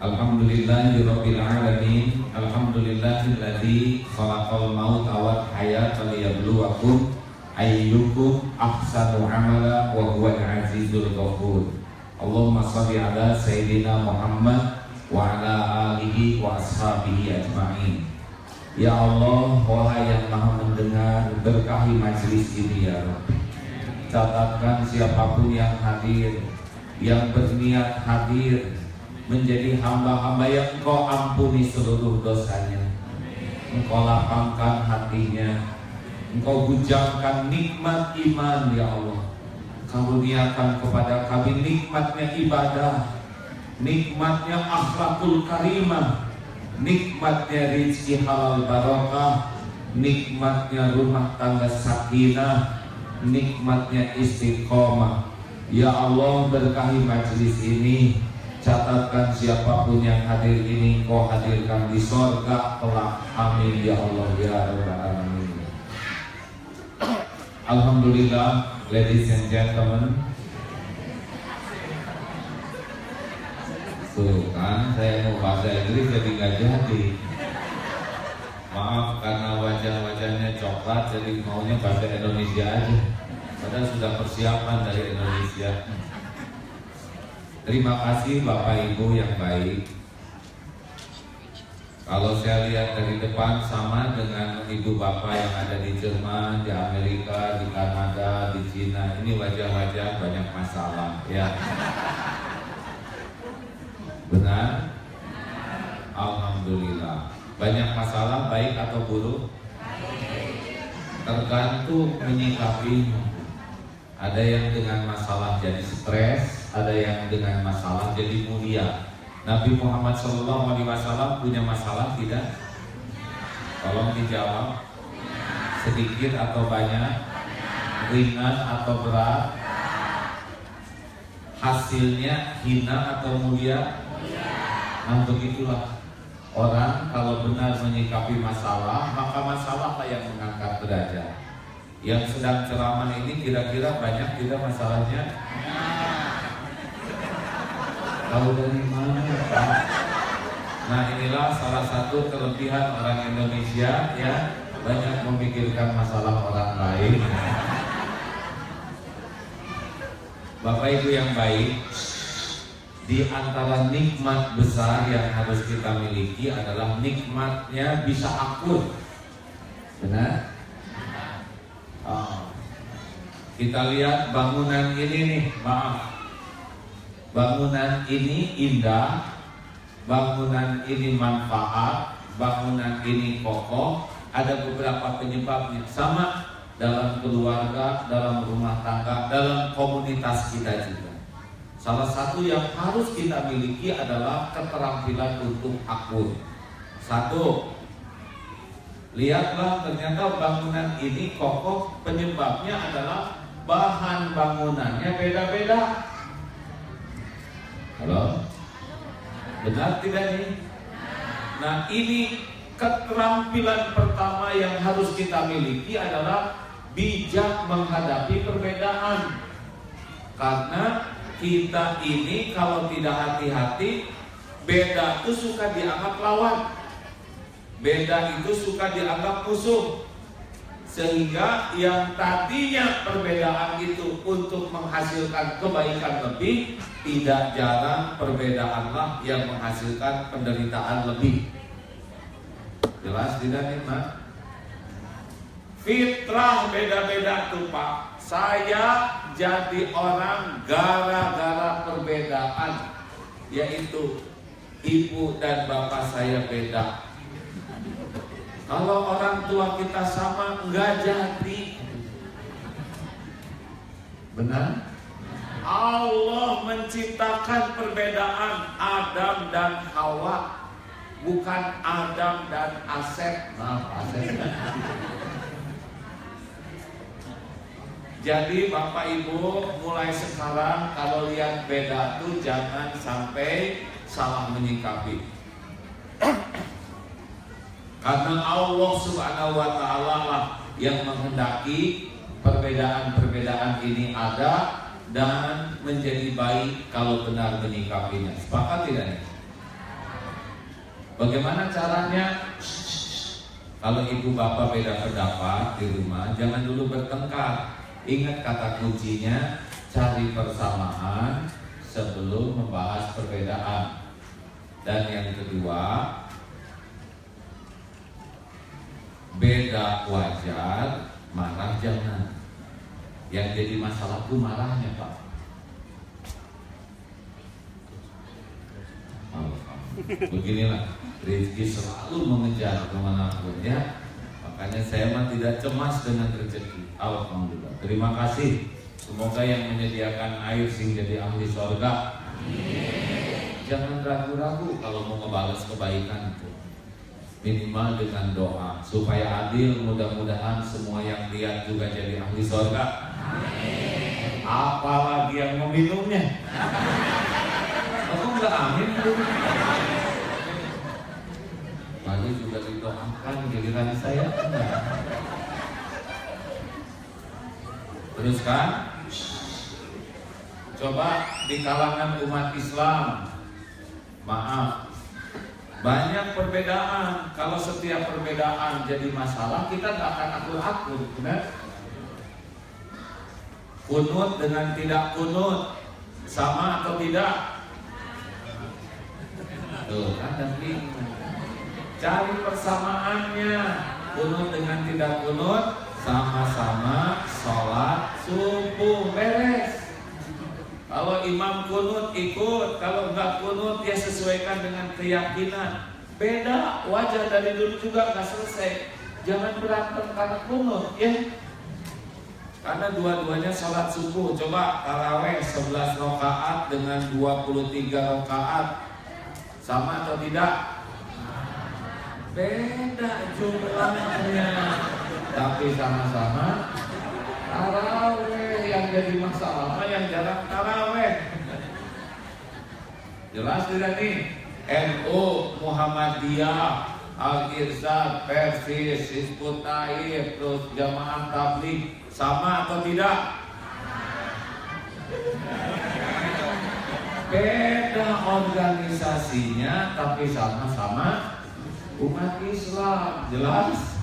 Alhamdulillahirabbil alamin. Alhamdulillahilladzi khalaqal mauta wal hayata liyabluwakum ayyukum ahsanu amala wa huwal azizul ghafur. Allahumma shalli ala sayyidina Muhammad wa ala alihi wa ashabihi ajma'in. Ya Allah, wahai yang maha mendengar, berkahi majlis ini ya Rabbi. Catatkan siapapun yang hadir, yang berniat hadir menjadi hamba-hamba yang Engkau ampuni seluruh dosanya, Engkau lapangkan hatinya, Engkau bujangkan nikmat iman ya Allah. Karuniakan kepada kami nikmatnya ibadah, nikmatnya akhlakul karimah, nikmatnya rizki halal barokah, nikmatnya rumah tangga sakinah, nikmatnya istiqomah. Ya Allah, berkahi majlis ini. Catatkan siapapun yang hadir ini Engkau hadirkan di sorga kelak. Amin ya Allah ya Rabbal alamin. Alhamdulillah, ladies and gentlemen. Tuh kan, saya mau bahasa Inggris jadi nggak jadi. Maaf karena wajah-wajahnya coklat jadi maunya bahasa Indonesia aja. Padahal sudah persiapan dari Indonesia. Terima kasih Bapak Ibu yang baik. Kalau saya lihat dari depan sama dengan Ibu Bapak yang ada di Jerman, di Amerika, di Kanada, di Cina. Ini wajah-wajah banyak masalah ya. Benar? Alhamdulillah. Banyak masalah baik atau buruk? Tergantung menyikapinya. Ada yang dengan masalah jadi stres, ada yang dengan masalah jadi mulia. Nabi Muhammad SAW punya masalah tidak? Tolong dijawab. Sedikit atau banyak? Ringan atau berat? Hasilnya hina atau mulia? Nah, begitulah orang kalau benar menyikapi masalah, maka masalahlah yang mengangkat derajat. Yang sedang ceramah ini kira-kira banyak tidak masalahnya? Tahu dari mana Pak? Nah, inilah salah satu kelebihan orang Indonesia ya, banyak memikirkan masalah orang lain. Bapak Ibu yang baik, di antara nikmat besar yang harus kita miliki adalah nikmatnya bisa akur. Benar? Kita lihat bangunan ini nih, maaf. Bangunan ini indah, bangunan ini manfaat, bangunan ini kokoh. Ada beberapa penyebabnya. Sama dalam keluarga, dalam rumah tangga, dalam komunitas kita juga. Salah satu yang harus kita miliki adalah keterampilan untuk akur. Satu, lihatlah ternyata bangunan ini kokoh, penyebabnya adalah bahan bangunannya beda-beda. Halo? Benar tidak nih? Nah, ini keterampilan pertama yang harus kita miliki adalah bijak menghadapi perbedaan. Karena kita ini kalau tidak hati-hati, beda itu suka dianggap lawan, beda itu suka dianggap musuh. Sehingga yang tadinya perbedaan itu untuk menghasilkan kebaikan lebih, tidak jarang perbedaanlah yang menghasilkan penderitaan lebih. Jelas tidak nih Pak? Fitrah beda-beda tuh Pak. Saya jadi orang gara-gara perbedaan, yaitu ibu dan bapak saya beda. Kalau orang tua kita sama, enggak jadi. Benar? Allah menciptakan perbedaan Adam dan Hawa, bukan Adam dan Asep. Maaf, Asep. Jadi Bapak Ibu, mulai sekarang kalau lihat beda tuh jangan sampai salah menyikapi. Karena Allah Subhanahu wa Ta'ala lah yang menghendaki perbedaan-perbedaan ini ada dan menjadi baik kalau benar menyikapinya. Sepakat tidak nih? Bagaimana caranya? Kalau ibu bapak beda pendapat di rumah, jangan dulu bertengkar. Ingat kata kuncinya, cari persamaan sebelum membahas perbedaan. Dan yang kedua, beda wajar, marah jangan. Yang jadi masalah itu marahnya, Pak. Beginilah, rezeki selalu mengejar kemanapun ya. Makanya saya mah tidak cemas dengan rezeki. Alhamdulillah. Terima kasih. Semoga yang menyediakan air sing jadi ahli surga. Jangan ragu-ragu kalau mau ngebalas kebaikan itu. Minimal dengan doa supaya adil, mudah-mudahan semua yang lihat juga jadi ahli surga. Apalagi yang meminumnya. Aku enggak amin. Lalu juga didoakan giliran saya enggak. Teruskan. Coba di kalangan umat Islam, maaf, banyak perbedaan. Kalau setiap perbedaan jadi masalah, kita nggak akan akur-akur, benar? Kunut dengan tidak kunut sama atau tidak? Tuh kan dan bingung. Cari persamaannya. Kunut dengan tidak kunut sama-sama sholat subuh, beres. Kalau imam kunut ikut, kalau nggak kunut ya sesuaikan dengan keyakinan. Beda, wajar dari dulu juga nggak selesai. Jangan berantem karena kunut ya. Karena dua-duanya sholat subuh. Coba taraweh 11 rakaat dengan 23 rakaat, sama atau tidak? Beda jumlahnya, tapi sama-sama taraweh. Yang jadi masalah yang jarang taraweh. Jelas tidak nih? NU, Muhammadiyah, Al-Irsad, Persis, Hizbut Tahrir, terus Jamaah Tabligh, sama atau tidak? Beda organisasinya, tapi sama-sama umat Islam. Jelas?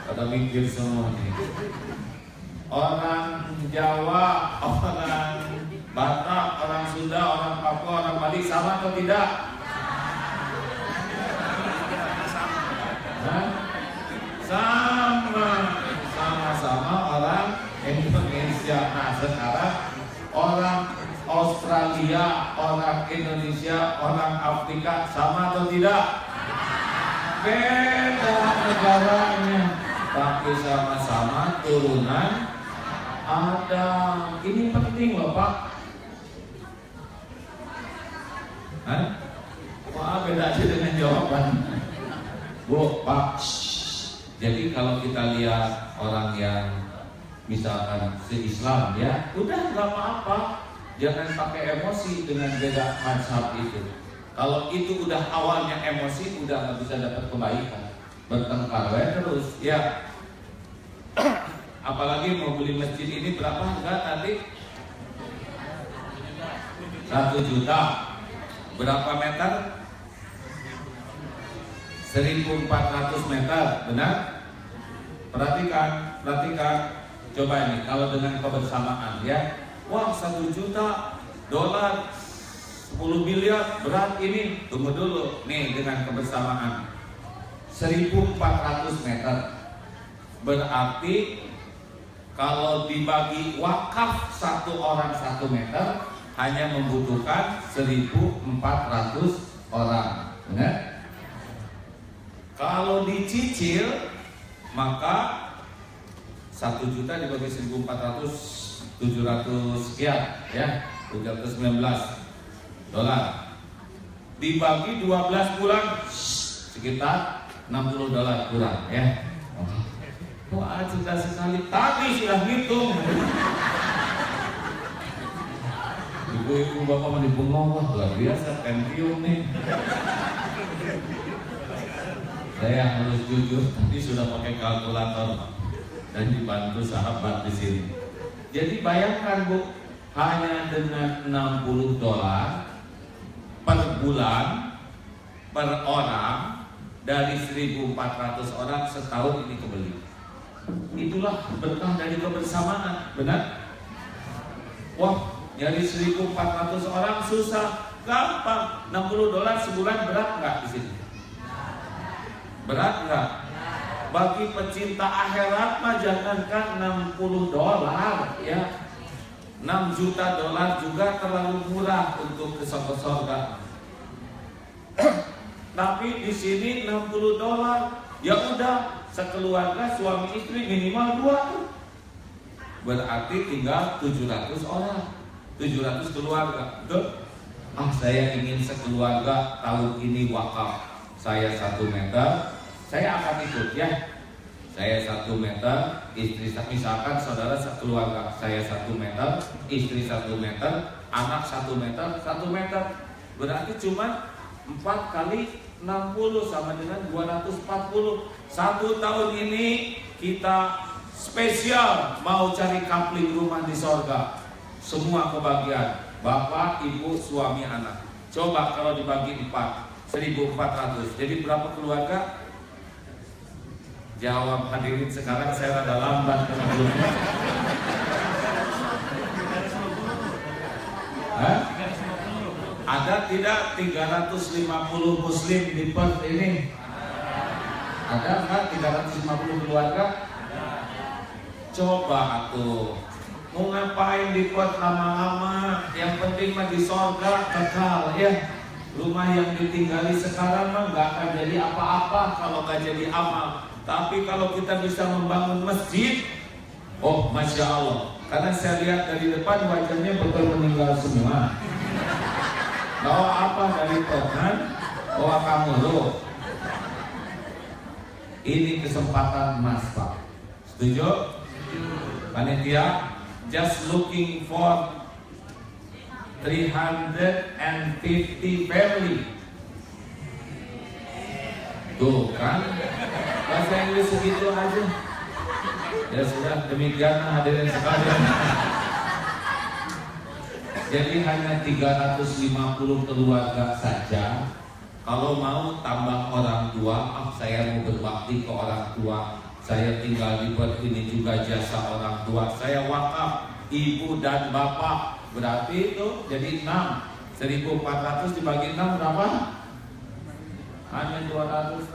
Pada mikir semua nih. Orang Jawa, orang Batak, orang Sunda, orang Papua, orang Bali sama atau tidak? Sama-sama orang Indonesia. Nah sekarang orang Australia, orang Indonesia, orang Afrika sama atau tidak? Beda negaranya, tapi sama-sama turunan Adam. Ini penting loh Pak. Wah beda aja dengan jawaban. Bu, Pak. Jadi kalau kita lihat orang yang misalkan se-Islam ya, udah nggak apa-apa. Jangan pakai emosi dengan beda mazhab itu. Kalau itu udah awalnya emosi, udah nggak bisa dapat kebaikan. Bertengkar terus ya. Apalagi mau beli masjid ini berapa enggak tadi? 1 juta. Berapa meter? 1400 meter, benar? Perhatikan. Coba ini kalau dengan kebersamaan ya. Wah 1 juta dolar, 10 miliar berat ini. Tunggu dulu. Nih dengan kebersamaan 1400 meter. Berarti kalau dibagi wakaf 1 orang 1 meter hanya membutuhkan 1400 orang, benar? Kalau dicicil maka 1 juta dibagi 1400, 700 sekian ya, 719 dolar. Dibagi 12 bulan sekitar 60 dolar kurang ya. Wah sudah sekali, tadi sudah hitung. Ibu-ibu bapak mau dibengong, wah luar biasa, Pentium nih. Saya harus jujur, tadi sudah pakai kalkulator dan dibantu sahabat di sini. Jadi bayangkan Bu, hanya dengan 60 dolar per bulan per orang dari 1.400 orang setahun ini kebeli. Itulah berkah dari kebersamaan, benar? Wah, nyari 1.400 orang susah, gampang. $60 sebulan berat nggak di sini? Berat nggak? Bagi pecinta akhirat mah jangankan $60 ya, $6 juta juga terlalu murah untuk ke surga. Tapi di sini $60, ya udah sekeluarga suami istri minimal 2, berarti tinggal 700 orang, 700 keluarga. Betul? Saya ingin sekeluarga tahun ini wakaf, saya 1 meter. Saya akan ikut ya. Saya 1 meter, istri misalkan saudara sekeluarga, saya 1 meter, istri 1 meter, anak 1 meter, 1 meter. Berarti cuma 4 kali 60 sama dengan 240. 1 tahun ini kita spesial mau cari kapling rumah di sorga. Semua kebagian, bapak, ibu, suami, anak. Coba kalau dibagi 4, 1.400. Jadi berapa keluarga? Jawab hadirin sekarang, saya rada lambat menurutnya. Ada tidak 350 muslim di Perth ini? Ada nggak 350 keluarga? Coba atuh, mau ngapain di Perth lama-lama? Yang penting mah di sorga kekal ya. Rumah yang ditinggali sekarang mah nggak akan jadi apa-apa kalau nggak jadi amal. Tapi kalau kita bisa membangun masjid, oh Masya Allah. Karena saya lihat dari depan wajahnya betul meninggal semua. Bawa apa dari Tuhan? Bawa kamu lo. Ini kesempatan emas Pak. Setuju? Panitia, just looking for 350 family. Tuh kan, bahasa Inggris segitu aja. Ya sudah, demikian hadirin sekalian. Jadi hanya 350 keluarga saja. Kalau mau tambah orang tua, saya mau berbakti ke orang tua. Saya tinggal di Perth ini juga jasa orang tua. Saya wakaf ibu dan bapak. Berarti itu jadi 6. 1.400 dibagi 6 berapa? Hanya 200,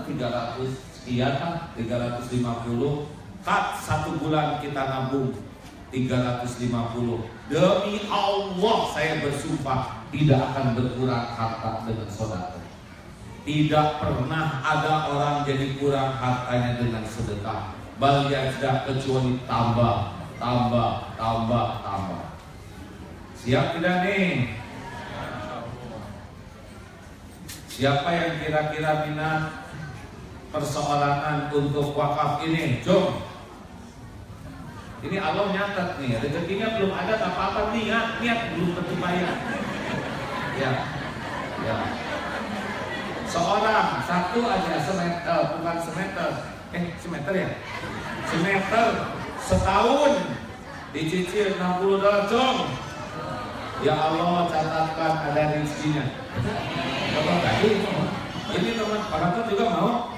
300 sekian lah, 350. Cut 1 bulan kita nabung 350. Demi Allah saya bersumpah tidak akan berkurang harta dengan sedekah. Tidak pernah ada orang jadi kurang hartanya dengan sedekah. Bal yajdah, kecuali tambah. Siap tidak nih? Siapa yang kira-kira minat perseorangan untuk wakaf ini? Jom. Ini Allah nyatat nih, rezekinya belum ada apa-apa, niat belum tentu bayar. Ya. Seorang satu aja semeter, bukan semeter. Semeter ya? Semeter setahun dicicil $60, jom. Ya Allah, catatkan ada rezekinya. Coba tadi, ini teman Pak juga mau.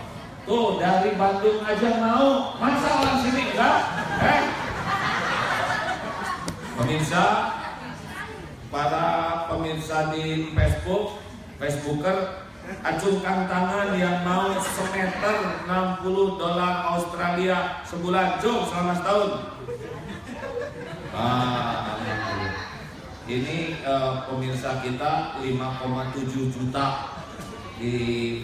Tuh dari Bandung aja mau. Masa orang sini enggak? Pemirsa, para pemirsa di Facebooker, acungkan tangan yang mau semeter $60 Australia sebulan. Jom selama setahun. Ini pemirsa kita 5,7 juta di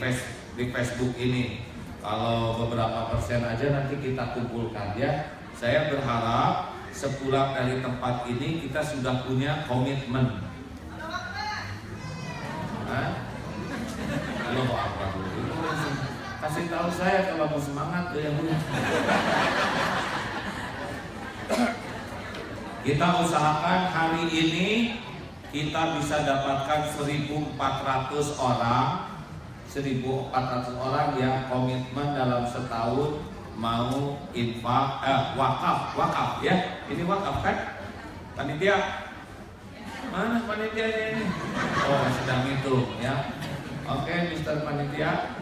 Facebook ini. Kalau beberapa persen aja nanti kita kumpulkan ya. Saya berharap sepulang dari tempat ini kita sudah punya komitmen. Loh apa dulu? Kasih tahu saya kalau mau semangat tuh yang punya. Kita usahakan hari ini kita bisa dapatkan 1.400 orang. 1.400 orang yang komitmen dalam setahun mau infak, wakaf ya. Ini wakaf kan? Panitia? Mana panitianya ini? Oh sedang hitung ya. Oke, Mr. Panitia.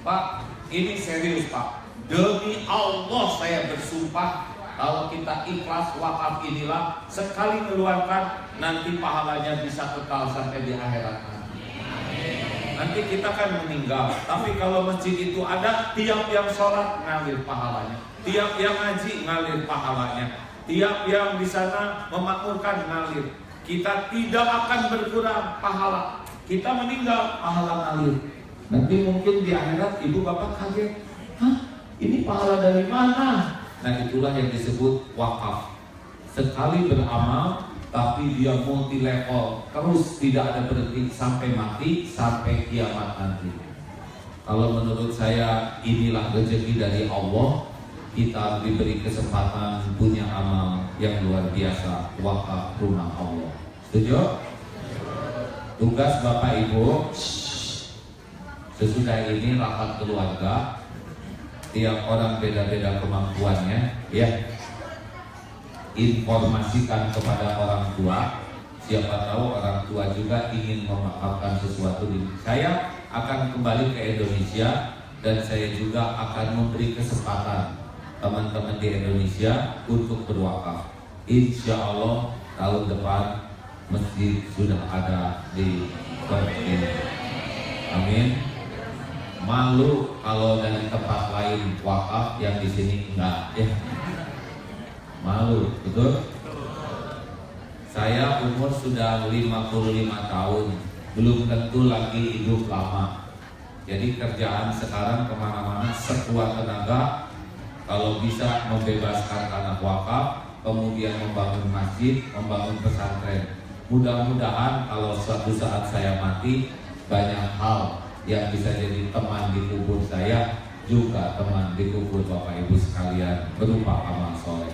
Pak, ini serius Pak. Demi Allah saya bersumpah, kalau kita ikhlas wakaf inilah sekali mengeluarkan, nanti pahalanya bisa kekal sampai di akhirat nanti. Nanti kita kan meninggal, tapi kalau masjid itu ada, tiap yang sholat ngalir pahalanya, tiap yang ngaji ngalir pahalanya, tiap yang di sana memakmurkan ngalir. Kita tidak akan berkurang pahala. Kita meninggal, pahala ngalir. Nanti mungkin di akhirat ibu bapak kaget, hah? Ini pahala dari mana? Nah itulah yang disebut wakaf. Sekali beramal, tapi dia multi level, terus tidak ada berhenti sampai mati, sampai kiamat nanti. Kalau menurut saya inilah rezeki dari Allah. Kita diberi kesempatan punya amal yang luar biasa, wakaf rumah Allah. Setuju? Tugas Bapak Ibu, sesudah ini rapat keluarga, tiap orang beda-beda kemampuannya, ya. Informasikan kepada orang tua, siapa tahu orang tua juga ingin mewakafkan sesuatu. Saya akan kembali ke Indonesia dan saya juga akan memberi kesempatan teman-teman di Indonesia untuk berwakaf. Insya Allah tahun depan masjid sudah ada di Perth ini. Amin. Malu kalau dari tempat lain wakaf yang di sini enggak, ya. Malu, betul? Saya umur sudah 55 tahun, belum tentu lagi hidup lama. Jadi kerjaan sekarang kemana-mana sekuat tenaga. Kalau bisa membebaskan tanah wakaf, kemudian membangun masjid, membangun pesantren. Mudah-mudahan kalau suatu saat saya mati, banyak hal yang bisa jadi teman di kubur saya, juga teman di kubur Bapak Ibu sekalian, berupa amal soleh.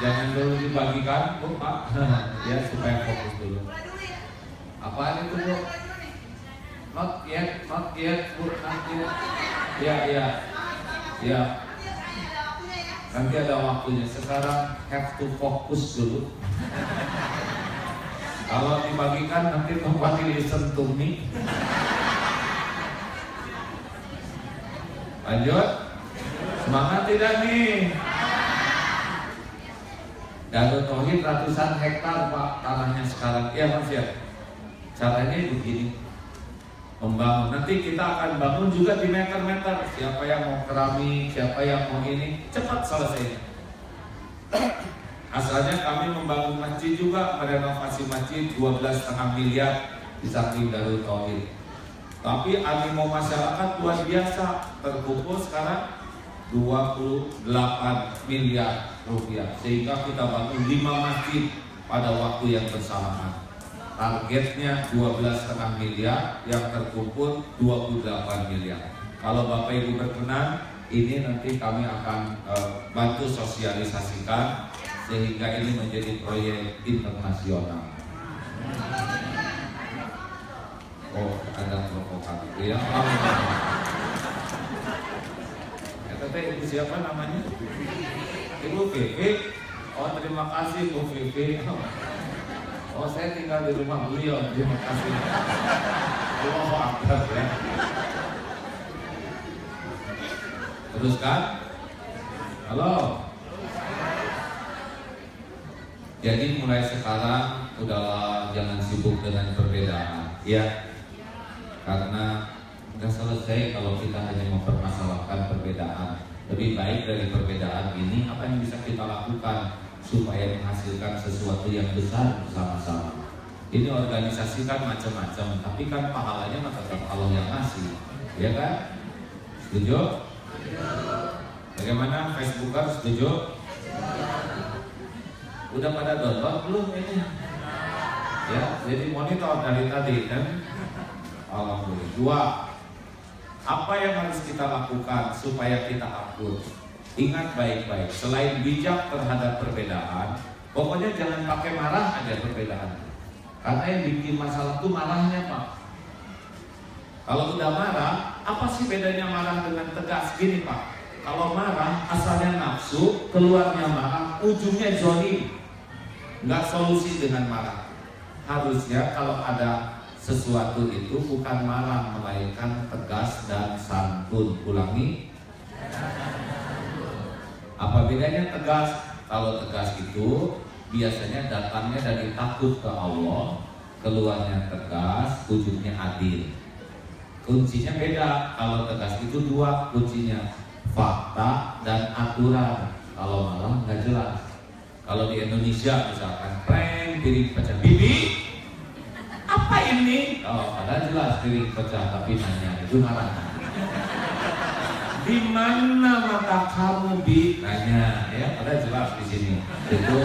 Jangan dulu dibagikan, Bu, Pak. Ya, supaya fokus dulu. Apaan itu, Bu? Not yet, Bu, not yet. Ya. Nanti ada waktunya. Sekarang have to fokus dulu. Kalau dibagikan nanti nobody listen to me. Lanjut. Semangat tidak nih? Darut Tauhid ratusan hektar Pak tanahnya sekarang. Iya Mas ya. Caranya begini. Membangun. Nanti kita akan bangun juga di meter-meter. Siapa yang mau keramik, siapa yang mau ini, cepat selesai. Asalnya kami membangun masjid juga, merenovasi masjid 12,5 miliar di samping Darut Tauhid. Tapi animo masyarakat luar biasa, terkumpul sekarang 28 miliar rupiah. Sehingga kita bangun 5 masjid pada waktu yang bersamaan. Targetnya 12,5 miliar, yang terkumpul 28 miliar. Kalau Bapak Ibu berkenan, ini nanti kami akan bantu sosialisasikan sehingga ini menjadi proyek internasional. Oh, ada provokatif ya. Tete Ibu siapa namanya? Ibu Vivi. Oh, terima kasih Bu Vivi. Oh, saya tinggal di rumah beliau. Terima kasih. Allahu Akbar ya. Teruskan. Halo. Jadi mulai sekarang udahlah jangan sibuk dengan perbedaan, ya. Karena nggak selesai kalau kita hanya mempermasalahkan perbedaan. Lebih baik dari perbedaan ini apa yang bisa kita lakukan supaya menghasilkan sesuatu yang besar bersama-sama. Ini organisasi kan macam-macam, tapi kan pahalanya mah tetap Allah yang ngasih, ya kan? Setuju? Bagaimana Facebooker, setuju? Udah pada download belum ini? Ya, jadi monitor dari tadi kan? Alhamdulillah. 2. Apa yang harus kita lakukan supaya kita akur? Ingat baik-baik, selain bijak terhadap perbedaan, pokoknya jangan pakai marah aja perbedaan. Karena yang bikin masalah itu marahnya Pak. Kalau udah marah, apa sih bedanya marah dengan tegas? Gini Pak, kalau marah asalnya nafsu, keluarnya marah, ujungnya zalim. Nggak solusi dengan marah. Harusnya kalau ada sesuatu itu bukan marah, melainkan tegas dan santun. Ulangi. Apa bedanya tegas? Kalau tegas itu biasanya datangnya dari takut ke Allah, keluarnya tegas, wujudnya adil. Kuncinya beda. Kalau tegas itu dua kuncinya, fakta dan aturan. Kalau malah nggak jelas. Kalau di Indonesia misalkan prank piring pecah, bibi apa ini? Oh, padahal jelas piring pecah tapi nanya, itu marah. Di mana mata kamu, bi? Nanya, ya padahal jelas di sini. Itu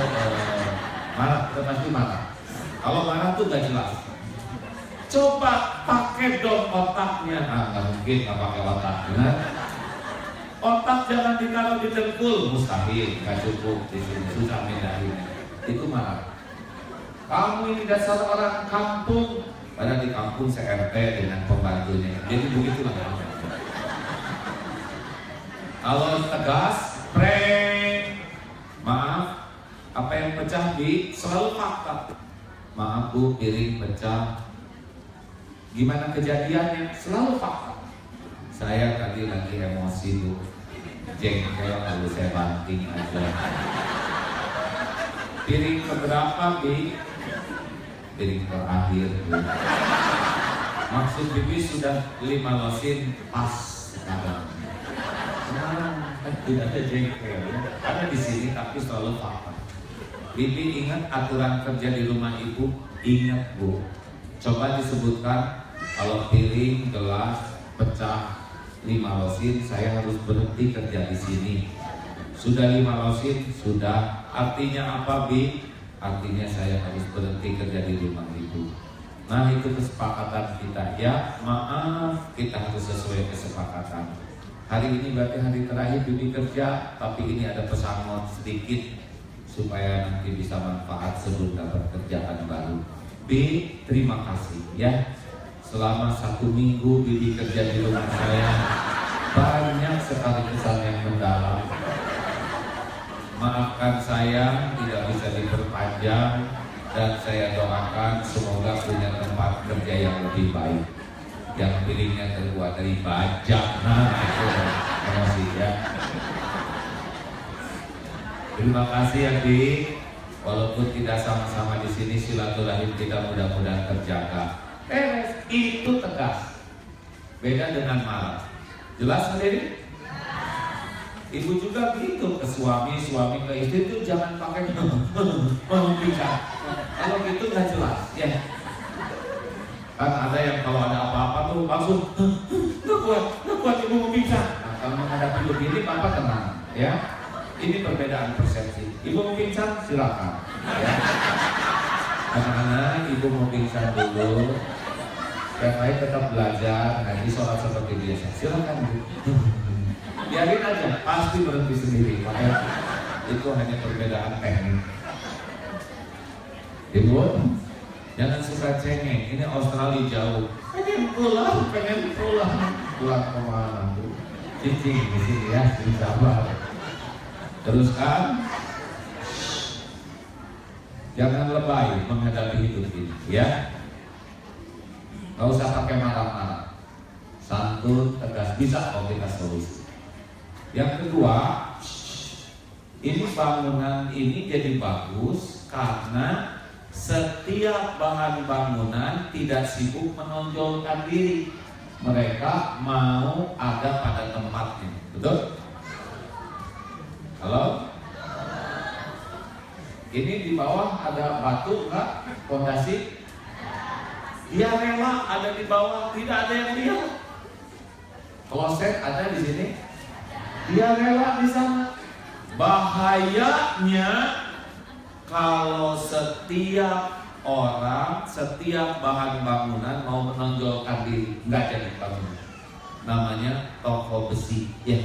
marah, pasti marah. Kalau marah tuh nggak jelas. Coba pakai dong otaknya. Nggak mungkin nggak pakai otaknya. Otak jangan ditaruh di dengkul, mustahil, nggak cukup di sini, susah bedain. Itu marah. Kamu ini dasar orang kampung, padahal di kampung CRT dengan pembantunya. Jadi begitulah. Kalau tegas, prank, maaf, apa yang pecah di selalu fakta. Maaf bu, piring pecah. Gimana kejadiannya? Selalu fakta. Saya tadi lagi emosi bu, jengkel lalu saya banting aja. Piring keberapa bi? Piring terakhir bu. Maksud bibi sudah 5 losin pas sekarang. Tidak ada jengkel, ada di sini tapi selalu fakta. Bibi ingat aturan kerja di rumah ibu? Ingat bu. Coba disebutkan kalau piring, gelas pecah 5 losin, saya harus berhenti kerja di sini. Sudah 5 losin, sudah. Artinya apa bi? Artinya saya harus berhenti kerja di rumah ibu. Nah itu kesepakatan kita. Ya maaf, kita harus sesuai kesepakatan. Hari ini berarti hari terakhir bibi kerja, tapi ini ada pesangon sedikit supaya nanti bisa manfaat sebelum dapat kerjaan baru. Bi, terima kasih ya. Selama 1 minggu bibi kerja di rumah saya, banyak sekali kesan yang mendalam. Maafkan saya, tidak bisa diperpanjang, dan saya doakan semoga punya tempat kerja yang lebih baik, yang piringnya terbuat dari baja. Nah, itu emosi ya. Terima kasih ya Bi. Walaupun tidak sama-sama di sini, silaturahim kita mudah-mudahan terjaga. Itu tegas. Beda dengan marah. Jelas sendiri? Ibu juga begitu ke suami ke istri itu jangan pakai membicara. Kalau gitu nggak jelas ya. Kan ada yang kalau ada apa-apa tuh langsung nggak kuat ibu membicara. Nah, kalau menghadapi begini bapak tenang ya. Ini perbedaan persepsi. Ibu mau pingsan silakan ya. Anak-anak ibu mau pingsan dulu. Yang lain tetap belajar, ngaji sholat seperti biasa. Silakan bu. Biarin aja, pasti berhenti sendiri. Makanya itu hanya perbedaan teknik. Ibu, jangan suka cengeng. Ini Australia jauh. Pengen pulang. Pulang kemana bu? Cicing di sini ya, sabar. Teruskan. Jangan lebay menghadapi hidup ini, ya. Gak usah pakai marah-marah. Santun, tegas, bisa kalau kita solusi. Yang kedua, ini bangunan ini jadi bagus karena setiap bahan bangunan tidak sibuk menonjolkan diri. Mereka mau ada pada tempatnya, betul? Halo? Ini di bawah ada batu enggak? Fondasi? Dia rela ada di bawah, tidak ada yang lihat. Kloset ada di sini. Dia rela di sana. Bahayanya kalau setiap orang, setiap bahan bangunan mau menonjolkan diri, nggak jadi bangunan. Namanya toko besi, ya.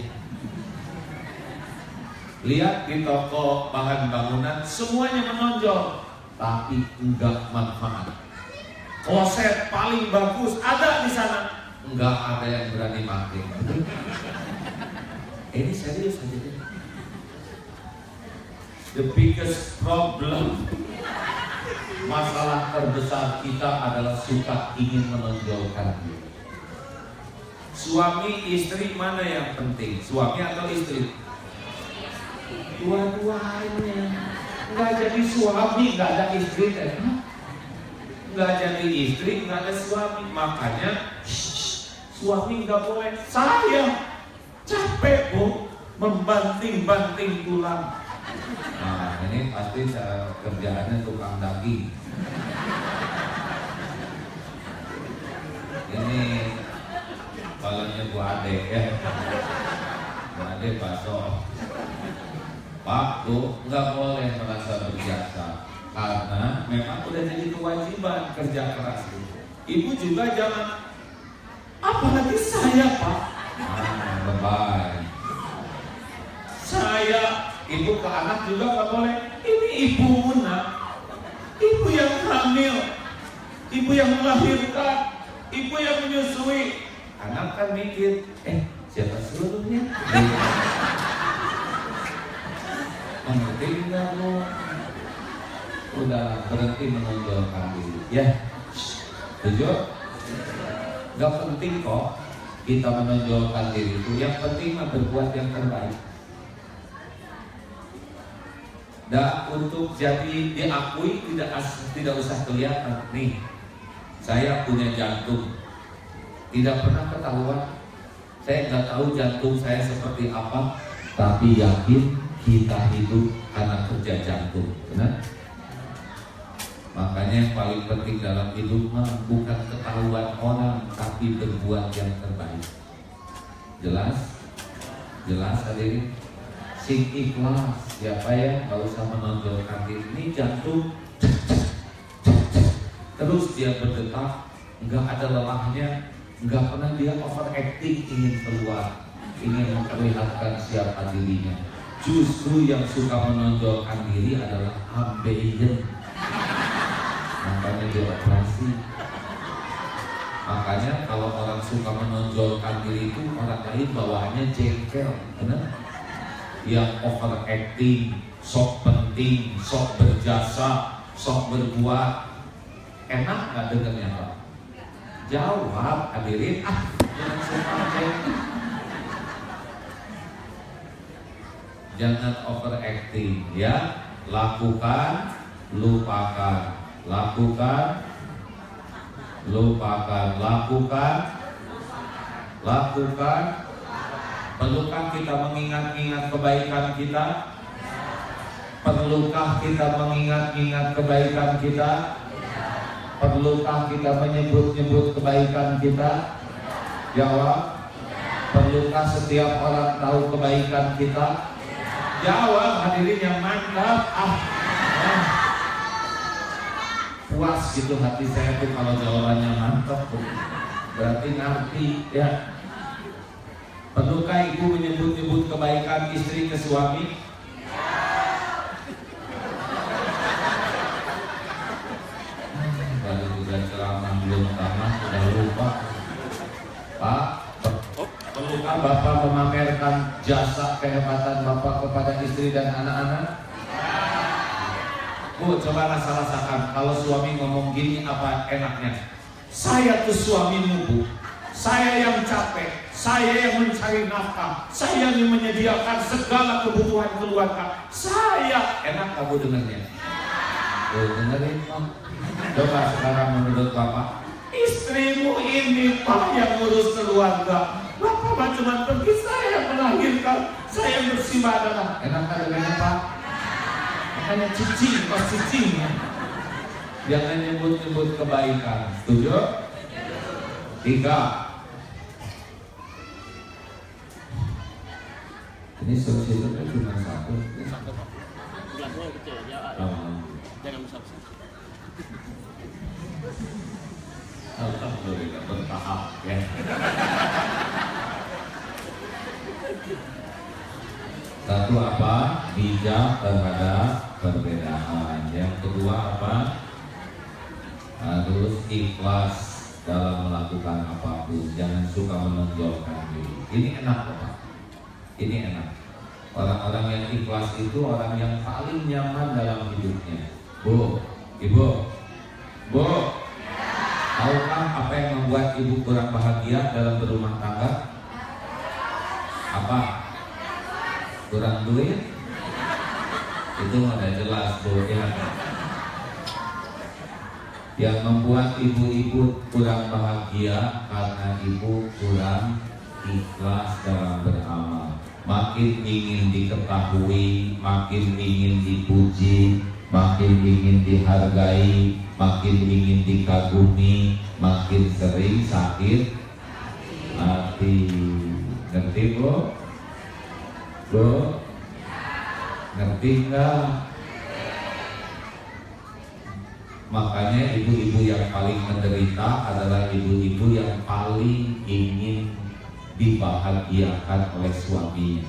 Lihat di toko bahan bangunan semuanya menonjol, tapi enggak manfaat. Kloset paling bagus ada di sana, enggak ada yang berani pakai. Ini serius aja deh. The biggest problem Masalah terbesar kita adalah suka ingin menonjolkan diri. Suami istri mana yang penting? Suami atau istri? Dua-duanya. Nggak jadi suami, nggak ada istri. Nggak jadi istri, nggak ada suami. Makanya suami nggak boleh. Saya capek bu membanting-banting tulang. Nah ini pasti kerjaannya tukang daging. Ini balonnya Bu Ade ya. Bu Ade bakso. Pak Bu nggak boleh merasa berjasa karena memang udah jadi kewajiban kerja keras. Ibu juga jangan. Apalagi saya Pak. Lebay. Saya ibu ke anak juga nggak boleh. Ini ibu Muna, ibu yang hamil, ibu yang melahirkan, ibu yang menyusui. Anak kan mikir, siapa seluruhnya? Mengerti nggak bu? Udah berhenti menonjolkan diri, ya? Tujuh? Gak penting kok kita menonjolkan diri itu. Yang penting mah berbuat yang terbaik. Dan untuk jadi diakui tidak usah kelihatan. Nih, saya punya jantung, tidak pernah ketahuan. Saya nggak tahu jantung saya seperti apa, tapi yakin kita hidup karena kerja jantung. Benar? Makanya yang paling penting dalam hidup mah bukan ketahuan orang, tapi berbuat yang terbaik. Jelas? Jelas hadirin? Sing ikhlas, siapa ya? Gak usah menonjolkan diri. Ini jantung terus dia berdetak, nggak ada lelahnya, nggak pernah dia overacting ingin keluar, ingin memperlihatkan siapa dirinya. Justru yang suka menonjolkan diri adalah ambeien. Makanya dia operasi. Makanya kalau orang suka menonjolkan diri itu orang lain bawaannya jengkel, benar? Yang overacting, sok penting, sok berjasa, sok berbuat, enak nggak dengarnya Pak? Jawab hadirin, jangan suka jengkel. Jangan overacting, ya. Lakukan, lupakan. Lakukan, lupakan. Lakukan, lakukan. Perlukah kita mengingat-ingat kebaikan kita? Perlukah kita mengingat-ingat kebaikan kita? Perlukah kita menyebut-nyebut kebaikan kita? Jawab. Perlukah setiap orang tahu kebaikan kita? Jawab hadirin yang mantap. Puas gitu hati saya tuh kalau jawabannya mantap tuh. Berarti ngerti ya. Perlukah ibu menyebut-nyebut kebaikan istri ke suami? Baru juga ceramah belum tamat sudah lupa. Pak, perlukah Bapak memamerkan jasa kehebatan Bapak kepada istri dan anak-anak? Bu, coba rasa-rasakan kalau suami ngomong gini apa enaknya? Saya tuh suamimu Bu, saya yang capek, saya yang mencari nafkah, saya yang menyediakan segala kebutuhan keluarga. Saya enak kamu dengarnya? Dengerin Pak. Coba sekarang menurut Bapak, istrimu ini Pak yang ngurus keluarga. Bapak mah cuma pergi, saya yang melahirkan, saya yang bersih badan. Enak dengarnya Pak? Makanya cicing, pas cicing ya. Jangan nyebut-nyebut kebaikan. Setuju? 3. Ini solusinya cuma satu. Gelasnya kecil ya. Jangan besar-besar. Alhamdulillah bertahap ya. Satu apa? Bijak terhadap perbedaan. Yang kedua apa? Harus ikhlas dalam melakukan apapun. Jangan suka menonjolkan diri. Ini enak Pak. Ini enak. Orang-orang yang ikhlas itu orang yang paling nyaman dalam hidupnya. Bu, Ibu, Bu, tahukah apa yang membuat ibu kurang bahagia dalam berumah tangga? Apa? Kurang duit? Itu udah jelas Bu ya. Yang membuat ibu-ibu kurang bahagia karena ibu kurang ikhlas dalam beramal. Makin ingin diketahui, makin ingin dipuji, makin ingin dihargai, makin ingin dikagumi, makin sering sakit hati. Ngerti Bu? Bu? Ngerti enggak? Makanya ibu-ibu yang paling menderita adalah ibu-ibu yang paling ingin dibahagiakan oleh suaminya.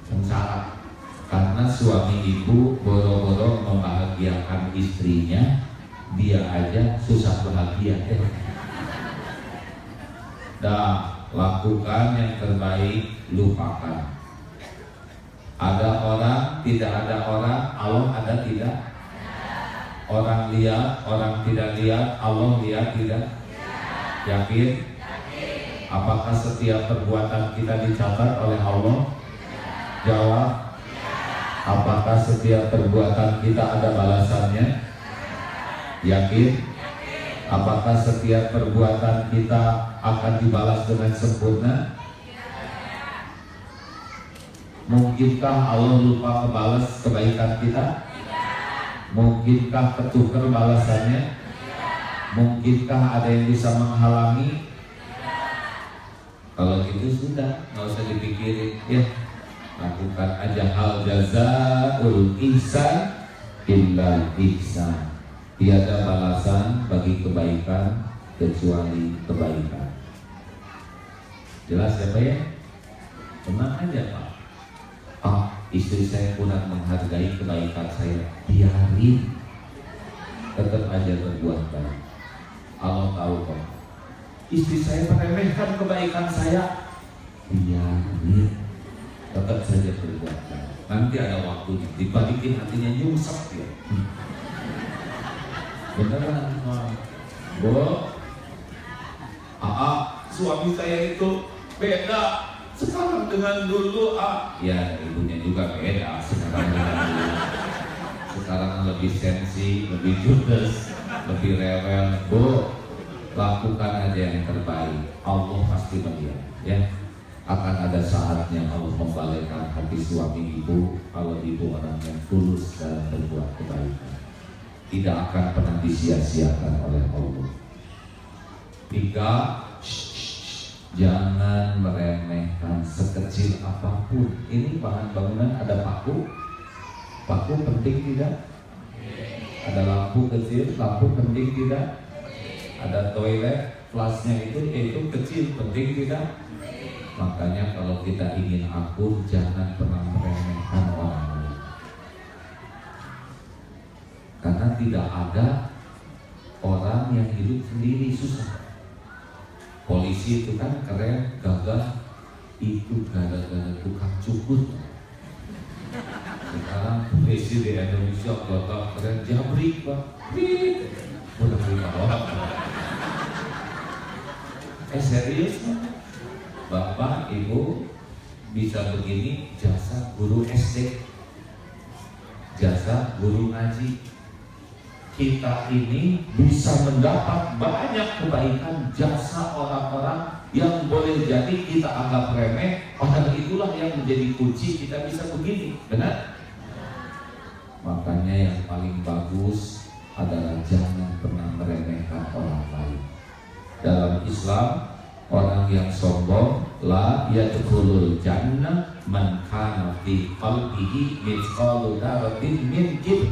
Sengsara karena suami ibu boro-boro membahagiakan istrinya, dia aja susah bahagia. Dah, lakukan yang terbaik, lupakan. Ada orang, tidak ada orang, Allah ada tidak? Orang lihat, orang tidak lihat, Allah lihat tidak? Yakin? Apakah setiap perbuatan kita dicatat oleh Allah? Jawab. Apakah setiap perbuatan kita ada balasannya? Yakin? Apakah setiap perbuatan kita akan dibalas dengan sempurna? Mungkinkah Allah lupa membalas kebaikan kita? Mungkinkah ketukar balasannya? Mungkinkah ada yang bisa menghalangi? Kalau gitu sudah, nggak usah dipikirin ya. Lakukan aja. Hal jazaul ihsan illa ihsan. Tiada balasan bagi kebaikan kecuali kebaikan. Jelas ya Pak ya? Tenang aja Pak. Istri saya kurang menghargai kebaikan saya, biarin, tetap aja berbuat baik. Allah tahu kok. Istri saya meremehkan kebaikan saya, biarin, tetap saja berbuat baik. Nanti ada waktunya, dibalikin hatinya nyungsep ya. Beneran Bu, suami saya itu beda sekarang dengan dulu. Ya ibunya juga beda sekarang dengan dulu. Sekarang lebih sensi, lebih judes, lebih rewel. Bu, lakukan aja yang terbaik, Allah pasti melihat ya. Akan ada saatnya Allah membalikkan hati suami ibu kalau ibu orang yang tulus dalam berbuat kebaikan. Tidak akan pernah disia-siakan oleh Allah. 3, jangan meremehkan sekecil apapun. Ini bahan bangunan ada paku. Paku penting tidak? Ada lampu kecil, lampu penting tidak? Ada toilet, flashnya itu kecil, penting tidak? Makanya kalau kita ingin akur, jangan pernah meremehkan orang lain. Karena tidak ada orang yang hidup sendiri, susah. Polisi itu kan keren, gagah, itu gara-gara tukang cukur. Sekarang polisi di Indonesia gagah, keren, jabrik Pak. Udah bawah. Serius Bapak Ibu bisa begini, jasa guru SD, jasa guru ngaji. Kita ini bisa mendapat banyak kebaikan jasa orang-orang yang boleh jadi kita anggap remeh. Orang itulah yang menjadi kunci kita bisa begini, benar? Makanya yang paling bagus adalah jangan pernah meremehkan orang lain. Dalam Islam, orang yang sombong la yadkhulul jannah man kana fi qalbihi mithqalu dzarratin min kibr.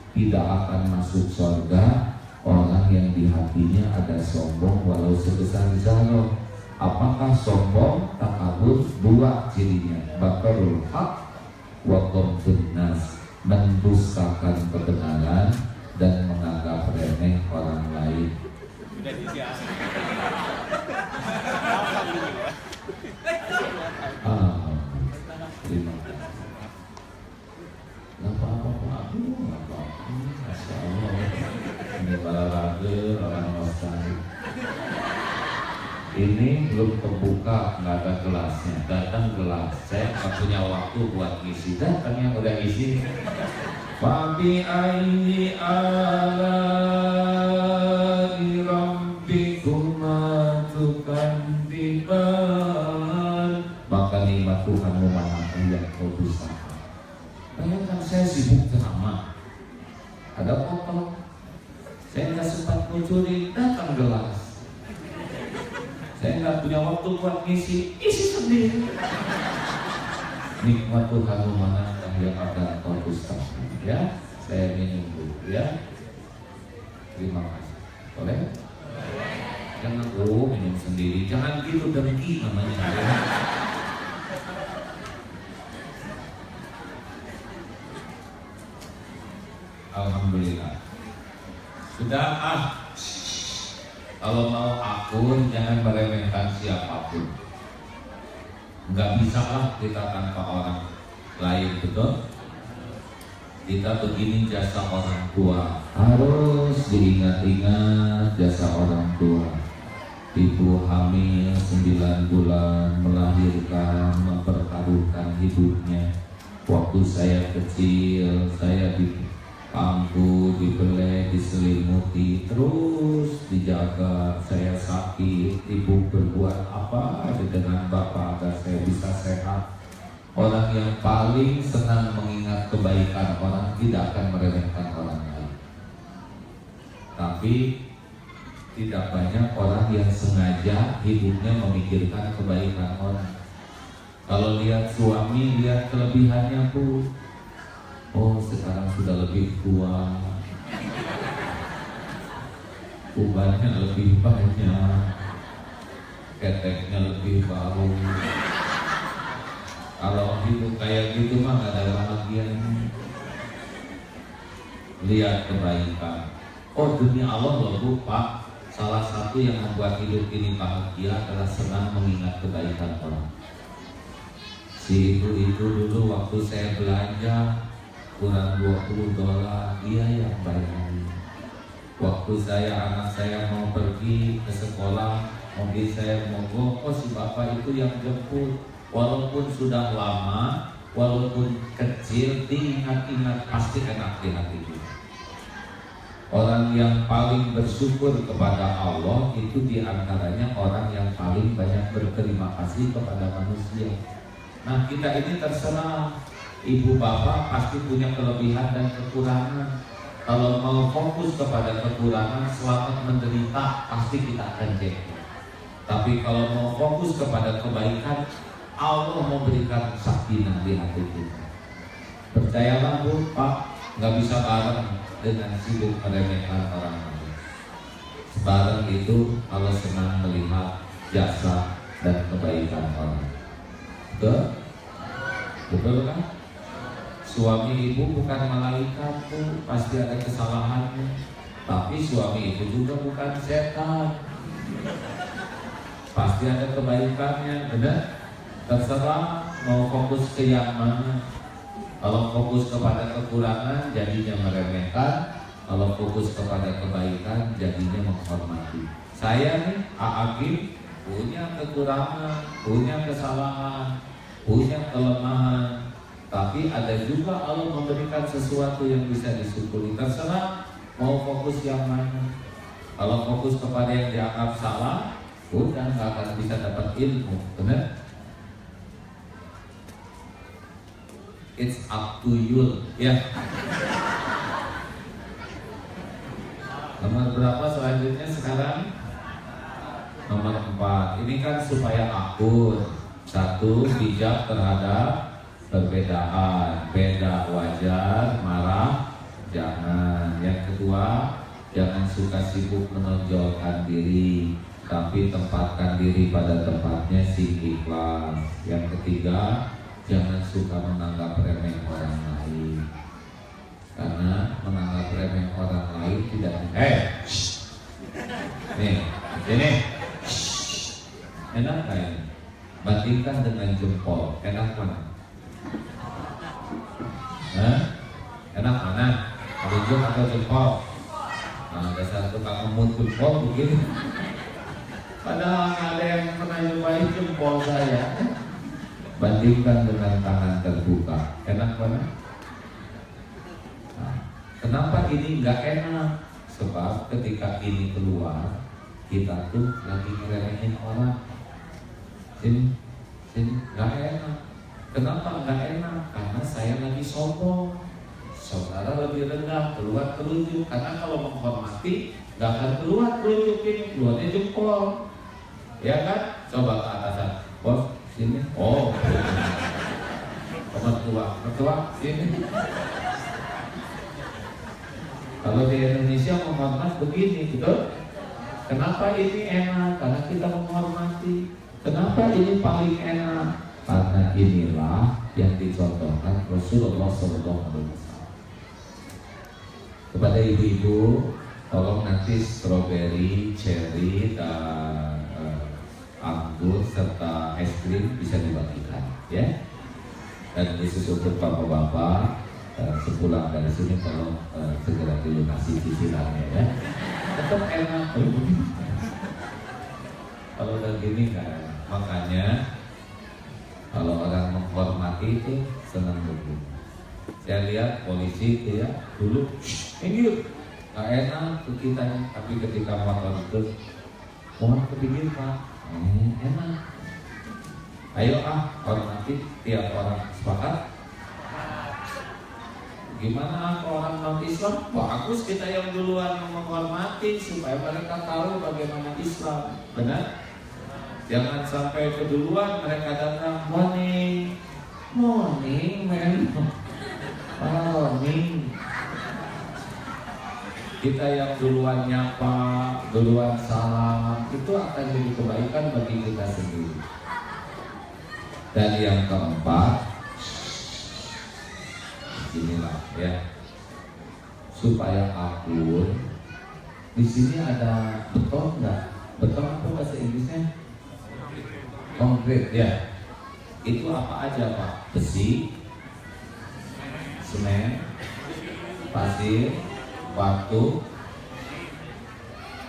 Tidak akan masuk surga orang yang di hatinya ada sombong walau sebesar zarah. Apakah sombong? Takabur, dua cirinya. Bakarul haq wa qamtun nas, mendustakan kebenaran dan menganggap remeh orang lain. Terima kasih. Nggak apa-apa, Masya Allah. Ini olahraga, orang nostalgia. Ini belum terbuka, nggak ada gelasnya. Datang gelas, saya nggak punya waktu buat ngisi. Datang yang udah ngisi. Fabi ayyi ala'i rabbikuma tukadziban. Maka nikmat Tuhanmu mana yang kau dustakan. Bayangkan saya sibuk ceramah, ada foto, saya nggak sempat mencuri, datang gelas. Saya nggak punya waktu buat ngisi, isi sendiri. Nikmat Tuhan mana yang akan kau dustakan. Ya, saya minum dulu ya. Terima kasih. Boleh? Jangan minum sendiri, jangan gitu dengki namanya. Ya. Alhamdulillah. Sudah kalau mau akun jangan meremehkan siapapun. Nggak bisa lah kita tanpa orang lain, betul? Kita begini jasa orang tua, harus diingat-ingat jasa orang tua. Ibu hamil 9 bulan, melahirkan, mempertaruhkan hidupnya. Waktu saya kecil, saya dipangku, dibelai, diselimuti, terus dijaga. Saya sakit, ibu berbuat apa aja dengan bapak agar saya bisa sehat. Orang yang paling senang mengingat kebaikan orang tidak akan meremehkan orang lain. Tapi tidak banyak orang yang sengaja hidupnya memikirkan kebaikan orang. Kalau lihat suami, lihat kelebihannya pun, oh sekarang sudah lebih tua, ubannya lebih banyak, keteknya lebih baru. Kalau hidup kayak gitu mah gak ada bahagianya. Lihat kebaikan. Oh demi Allah loh Bu, Pak, salah satu yang membuat hidup ini bahagia adalah senang mengingat kebaikan orang. Si ibu itu dulu waktu saya belanja kurang $20, dia yang bayarin. Waktu anak saya mau pergi ke sekolah, mobil saya mogok, oh si bapak itu yang jemput. Walaupun sudah lama, walaupun kecil, diingat-ingat pasti enak di hati kita. Orang yang paling bersyukur kepada Allah itu diantaranya orang yang paling banyak berterima kasih kepada manusia. Nah kita ini terserah, ibu bapak pasti punya kelebihan dan kekurangan. Kalau mau fokus kepada kekurangan, selamat menderita, pasti kita akan jengkel. Tapi kalau mau fokus kepada kebaikan, Allah memberikan sakinah di hati kita. Percayalah Bu, Pak, nggak bisa bareng dengan sibuk meremehkan orang lain. Bareng itu Allah senang melihat jasa dan kebaikan orang. Betul? Betul kan? Suami ibu bukan malaikat Bu, pasti ada kesalahannya. Tapi suami ibu juga bukan setan, pasti ada kebaikannya, benar? Terserah mau fokus ke yang mana. Kalau fokus kepada kekurangan jadinya meremehkan, kalau fokus kepada kebaikan jadinya menghormati. Saya nih Agim punya kekurangan, punya kesalahan, punya kelemahan, tapi ada juga Allah memberikan sesuatu yang bisa disyukuri. Terserah mau fokus yang mana. Kalau fokus kepada yang dianggap salah, udah nggak akan bisa dapat ilmu, benar? It's up to you, ya. Nomor berapa selanjutnya sekarang? Nomor 4. Ini kan supaya akur. 1, bijak terhadap perbedaan. Beda wajar, marah jangan. Yang kedua, jangan suka sibuk menonjolkan diri, tapi tempatkan diri pada tempatnya sing ikhlas. Yang ketiga, jangan suka menganggap remeh orang lain, karena menganggap remeh orang lain tidak. Nih, ini enak kayak bandingkan dengan jempol, enak mana? Hah? Enak mana? Telunjuk atau jempol? Nah, dasar tukang emut jempol begini. Padahal ada yang pernah nyobain jempol saya. Bandingkan dengan tangan terbuka, enak mana? Nah, kenapa ini nggak enak? Sebab ketika ini keluar, kita tuh lagi ngeremehin orang. Sini, nggak enak. Kenapa nggak enak? Karena saya lagi sombong. Saudara lebih rendah, keluar telunjuk. Karena kalau menghormati, nggak akan keluar telunjuk ini, keluarnya jempol. Ya kan? Coba ke atasan, bos, sini. Oh, mertua, sini. Kalau di Indonesia menghormat begini, betul? Kenapa ini enak? Karena kita menghormati. Kenapa ini paling enak? Karena inilah yang dicontohkan Rasulullah SAW. Kepada ibu-ibu, tolong nanti stroberi, cherry, dan anggur serta es krim bisa dibagikan, ya. Dan khusus untuk bapak-bapak, sepulang dari sini tolong segera dilunasi cicilannya, ya. Tetap enak. Kalau udah gini kan, makanya kalau orang menghormati itu senang begitu. Saya lihat polisi itu ya, dulu minggir, nggak enak ke kita, tapi ketika motor itu mohon ke pinggir pak, enak. Ayo hormati tiap orang, sepakat? Gimana orang non Islam? Bagus kita yang duluan menghormati supaya mereka tahu bagaimana Islam, benar? Jangan sampai keduluan mereka datang morning, man, morning. Kita yang duluan nyapa, duluan salam, itu akan jadi kebaikan bagi kita sendiri. Dan yang keempat, inilah ya, supaya akur. Di sini ada beton nggak? Beton apa bahasa Inggrisnya? Konkret ya. Itu apa aja pak? Besi, semen, pasir, batu,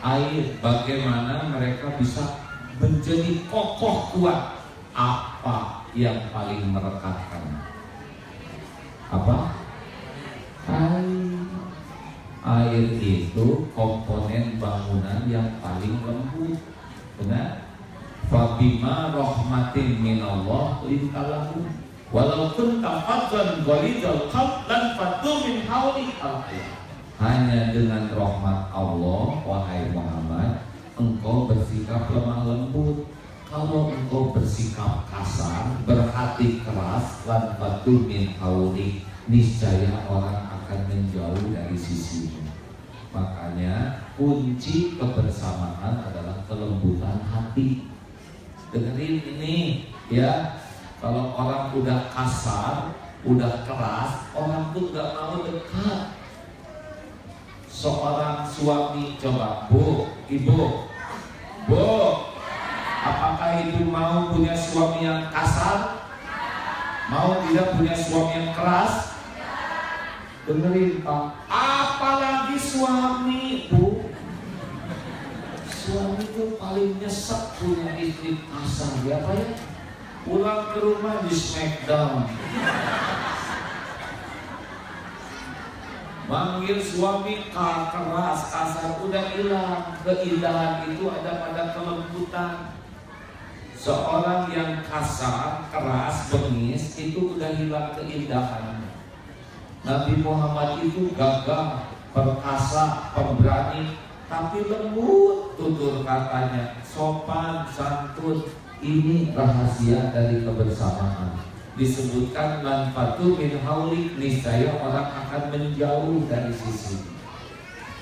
air. Bagaimana mereka bisa menjadi kokoh kuat? Apa yang paling merekatkan? Apa? Air. Air itu komponen bangunan yang paling lembut, benar? Fabima rahmatin minallah lintalahu walau kunta fadlan ghalidal qalb lan faddu min hawli al-ayat. Hanya dengan rahmat Allah wahai Muhammad engkau bersikap lemah lembut. Kalau engkau bersikap kasar, berhati keras, lan faddu min hawli, niscaya orang akan menjauh dari sisimu. Makanya kunci kebersamaan adalah kelembutan hati. Dengerin ini ya, kalau orang udah kasar, udah keras, orang tuh gak mau dekat. Seorang suami, coba bu, ibu, bu, apakah ibu mau punya suami yang kasar? Mau tidak punya suami yang keras? Dengerin pak, apalagi suami bu. Suami itu paling nyesek punya istri kasar, ya Pak ya? Pulang ke rumah di smackdown. Manggil suami keras, kasar, udah hilang. Keindahan itu ada pada kelembutan. Seorang yang kasar, keras, bengis, itu udah hilang keindahan. Nabi Muhammad itu gagah, perkasa, pemberani, tapi lembut tutur katanya, sopan, santun. Ini rahasia dari kebersamaan. Disebutkan manfaatu min haulik, niscaya orang akan menjauh dari sisi.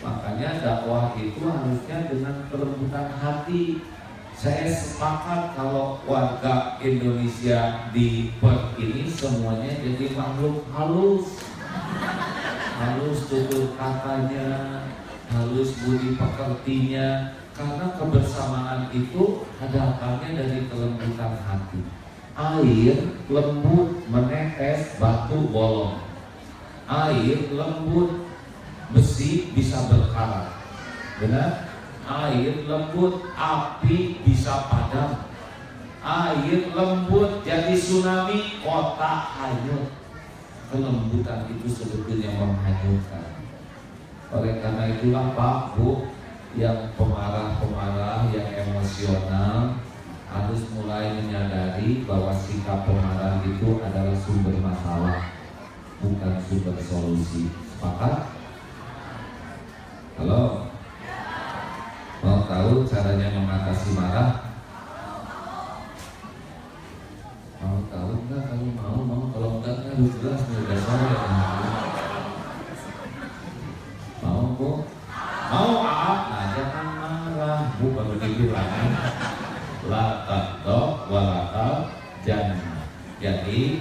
Makanya dakwah itu harusnya dengan kelembutan hati. Saya sepakat kalau warga Indonesia di Perth ini semuanya jadi makhluk halus. Halus tutur katanya, halus budi pekertinya, karena kebersamaan itu datangnya dari kelembutan hati. Air lembut menetes, batu bolong. Air lembut, besi bisa berkarat. benar? Air lembut, api bisa padam. Air lembut jadi tsunami, kota hanyut. Kelembutan itu sebetulnya menghanyutkan. Oleh karena itulah Pak Bu, yang pemarah-pemarah, yang emosional harus mulai menyadari bahwa sikap pemarah itu adalah sumber masalah, bukan sumber solusi. Sepakat? Halo? Mau tahu caranya mengatasi marah? Mau tahu enggak? Kalau mau. Kalau enggak kan jelas udah sore. Mau Bu? Mau Nah jangan marah Bu, baru dibilang la taqdab wa la jangan. Jadi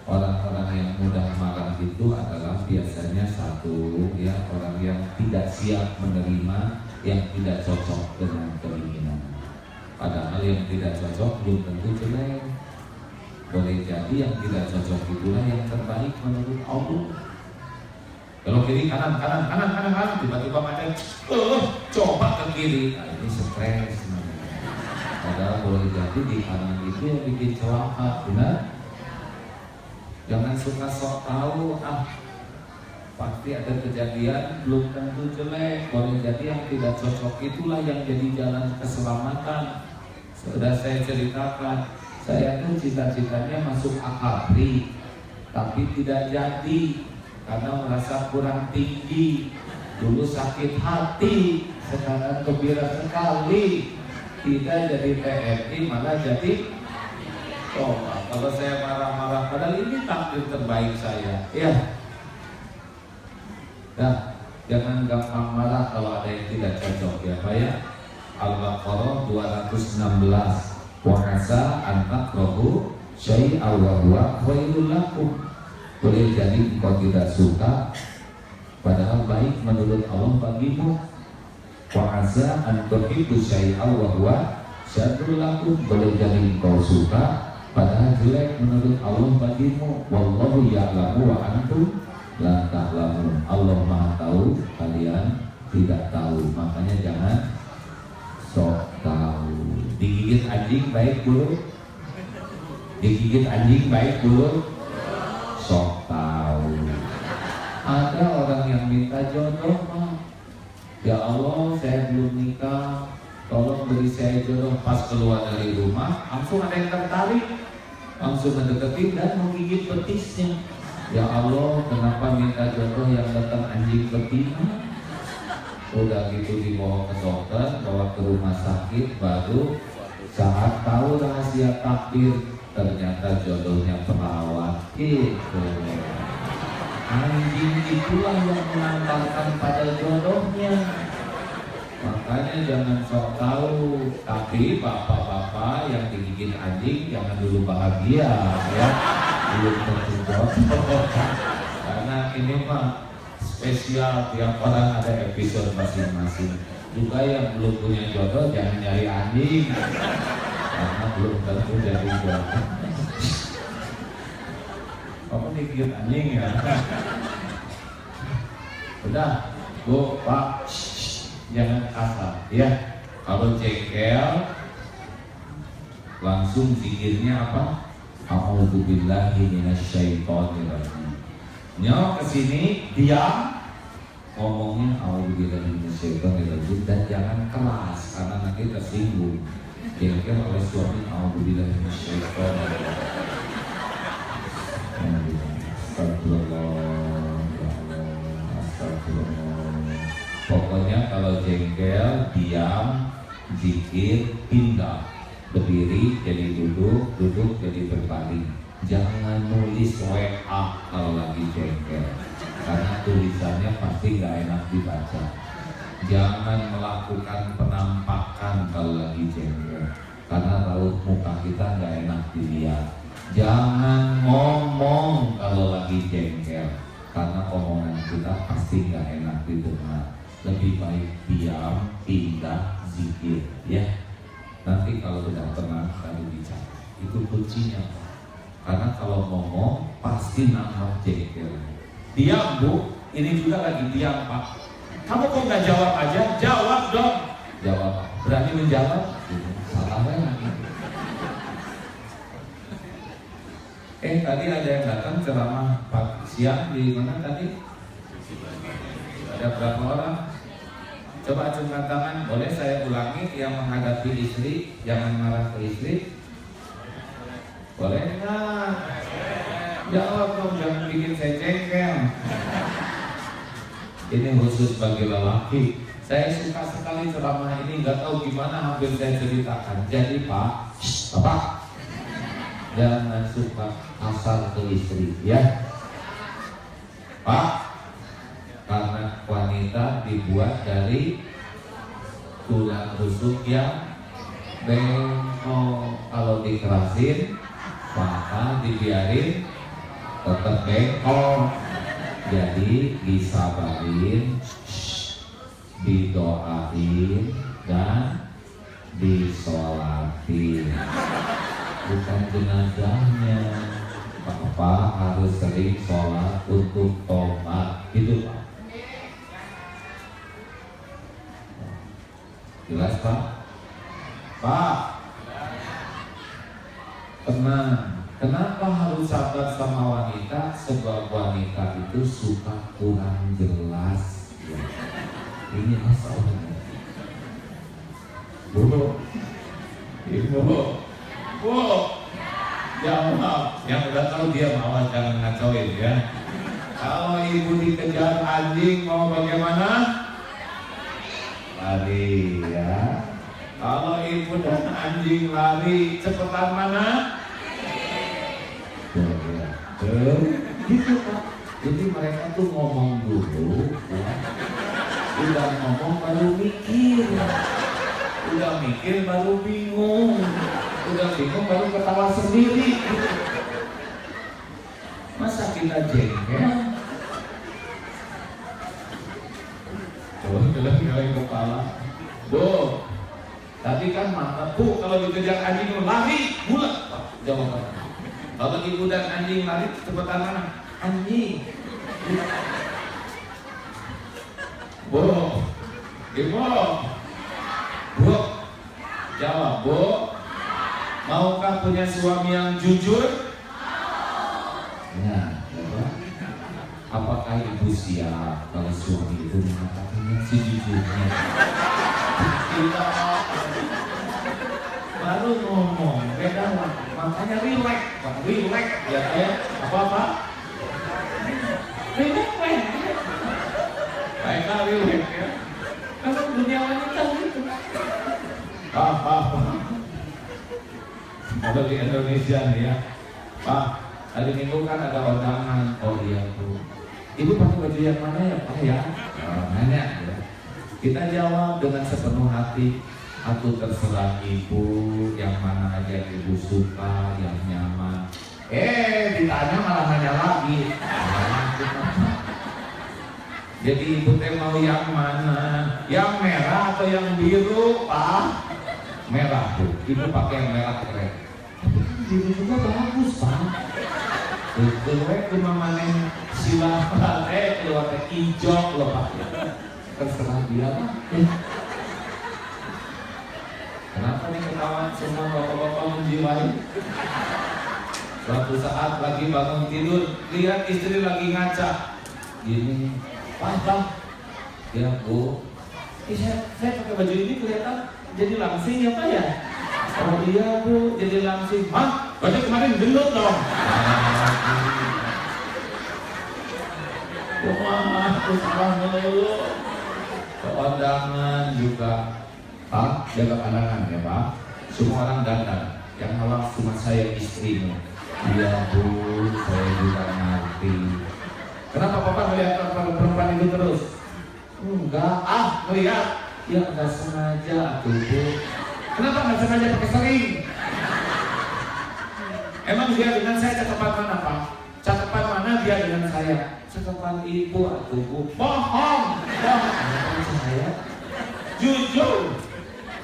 orang-orang yang mudah marah itu adalah biasanya satu, ya, orang yang tidak siap menerima yang tidak cocok dengan keinginan. Padahal yang tidak cocok belum tentu jelek. Boleh jadi yang tidak cocok itulah yang terbaik menurut Allah. Kalau kiri kanan, tiba-tiba macam coba ke kiri, nah, ini stres. Padahal boleh jadi di kanan itu yang bikin celaka, benar? Jangan suka sok tahu, pasti ada kejadian belum tentu jelek. Boleh jadi yang tidak cocok itulah yang jadi jalan keselamatan. Sudah saya ceritakan, saya tuh cita-citanya masuk akabri, tapi tidak jadi karena merasa kurang tinggi. Dulu sakit hati, sekarang gembira sekali. Tidak jadi TNI, malah jadi coba. Kalau saya marah-marah, padahal ini takdir terbaik saya. Ya, jangan gampang marah kalau ada yang tidak cocok, ya Pak ya. Al-Baqarah 216. Wa asa an takrahu syai'an wa huwa khairul lakum. Boleh jadi engkau tidak suka, padahal baik menurut Allah bagimu. Wa asa an tuhibbu syai'an wa huwa syarrul lakum. Boleh jadi engkau suka, padahal jelek menurut Allah bagimu. Wallahu ya'lamu wa antum la ta'lamun. Allah Maha tahu, kalian tidak tahu. Makanya jangan sok tahu. Digigit anjing baik dulu. Digigit anjing baik dulu. Sok tahu. Ada orang yang minta jodoh, Pak. Ya Allah, saya belum nikah, tolong beri saya jodoh. Pas keluar dari rumah, langsung ada yang tertarik, langsung mendekati dan menggigit betisnya. Ya Allah, kenapa minta jodoh yang datang anjing betina? Udah gitu dibawa ke dokter, bawa ke rumah sakit, baru saat tahu rahasia takdir, ternyata jodohnya perawat. Gitu. Anjing itulah yang mengantarkan pada jodohnya. Makanya jangan sok tahu. Tapi bapak-bapak yang digigit anjing jangan dulu bahagia, ya. Belum tentu jodoh. Karena ini mah spesial, tiap orang ada episode masing-masing. Juga yang belum punya jodoh jangan nyari anjing, karena belum tentu jadi jodoh. Kamu digigit anjing ya? Udah, Bu, Pak, jangan kasar, ya. Kalau jengkel, langsung zikirnya apa? A'udzubillahi minasyaitonirrajim. Nyok kesini, diam, ngomongnya a'udzubillahi minasyaitonirrajim, dan jangan keras karena nanti tersinggung. Jengkel oleh suami, a'udzubillahi minasyaitonirrajim. Astagfirullah. Pokoknya kalau jengkel, diam, zikir, pindah, berdiri jadi duduk, duduk jadi berbaring. Jangan nulis WA kalau lagi jengkel, karena tulisannya pasti nggak enak dibaca. Jangan melakukan penampakan kalau lagi jengkel, karena raut muka kita nggak enak dilihat. Jangan ngomong kalau lagi jengkel, karena omongan kita pasti nggak enak didengar. Lebih baik diam, pindah, zikir, ya. Nanti kalau sudah tenang baru bicara. Itu kuncinya. Karena kalau ngomong pasti nambah jengkel. Diam, Bu, ini juga lagi diam, Pak. Kamu kok nggak jawab aja? Jawab dong. Jawab. Berani menjawab? Salah lagi. Tadi ada yang datang ceramah siang di mana tadi? Ada berapa orang? Coba acungkan tangan. Boleh saya ulangi yang menghadapi istri, jangan marah ke istri. Boleh nggak? Jawab dong, jangan bikin saya jengkel. Ini khusus bagi lelaki. Saya suka sekali ceramah ini, nggak tahu gimana hampir saya ceritakan. Jadi Bapak, jangan suka asal ke istri, ya. Pak, karena wanita dibuat dari tulang rusuk yang bengkok. Kalau dikerasin, maka dibiarin tetap bengkok. Jadi disabarin, didoain, dan disolatin. Bukan jenazahnya. Bapak harus sering sholat untuk tobat, gitu Pak. Jelas Pak? Pak, tenang. Kenapa harus sabar sama wanita? Sebab wanita itu suka kurang jelas. Ya. Ini masalahnya. Bu, Ibu, Bu, jawab. Yang udah tahu dia mau, jangan ngacauin ya. Kalau ibu dikejar anjing mau bagaimana? Lari ya. Kalau ibu dan anjing lari, cepetan mana? Gitu Pak. Jadi mereka tuh ngomong dulu ya. Udah ngomong baru mikir. Udah mikir baru bingung. Udah bingung baru ketawa sendiri. Masa kita jengkel? Coba geleng-geleng kepala. Bu, tadi kan mantap Bu, kalau dikejar anjing lari, bulat Pak. Jawabannya. Kalau ibu dan anjing lari, cepetan mana? Anjing. Bu, Ibu, Bu, jawab Bu. Maukah punya suami yang jujur? Ya, apakah ibu siap kalau suami itu mengatakannya sejujurnya? Tidak. Baru ngomong, beda lah. Makanya relax, relax ya kayak apa? Relax. Baiklah relax ya. Kalau dunia wanita gitu. Pak. Kalau di Indonesia nih ya, Pak, hari Minggu kan ada undangan. Oh iya Bu. Ibu pakai baju yang mana ya Pak ya? Nanya ya. Kita jawab dengan sepenuh hati. Aku terserah ibu, yang mana aja yang ibu suka, yang nyaman. Ditanya malah nanya lagi. Jadi ibu teh mau yang mana? Yang merah atau yang biru, Pak? Merah Bu. Ibu pakai yang merah keren. Biru juga bagus Pak. Keluar cuma mana silahkan. Keluar teh hijau loh Pak. Terserah dia Pak. Kenapa nih ketahuan semua bapak-bapak menjiwai? Suatu saat lagi bangun tidur, lihat istri lagi ngaca. Gini, Pak, ya Bu, saya pakai baju ini kelihatan jadi langsing ya Pak ya? Oh iya Bu, jadi langsing. Hah? Baju kemarin gendut dong. Wah, aku salah dulu. Keundangan juga. Pak, jaga pandangan ya Pak. Semua orang dandan. Yang halal cuma saya istrimu. Iya Bu, saya juga ngerti. Kenapa Bapak melihat perempuan itu terus? Enggak, melihat. Ya enggak sengaja tuh Bu. Kenapa enggak sengaja pakai sering? Emang dia dengan saya cakapan mana Pak? Cakapan mana dia dengan saya? Cakapan ibu atau Bu. Bohong. Saya jujur.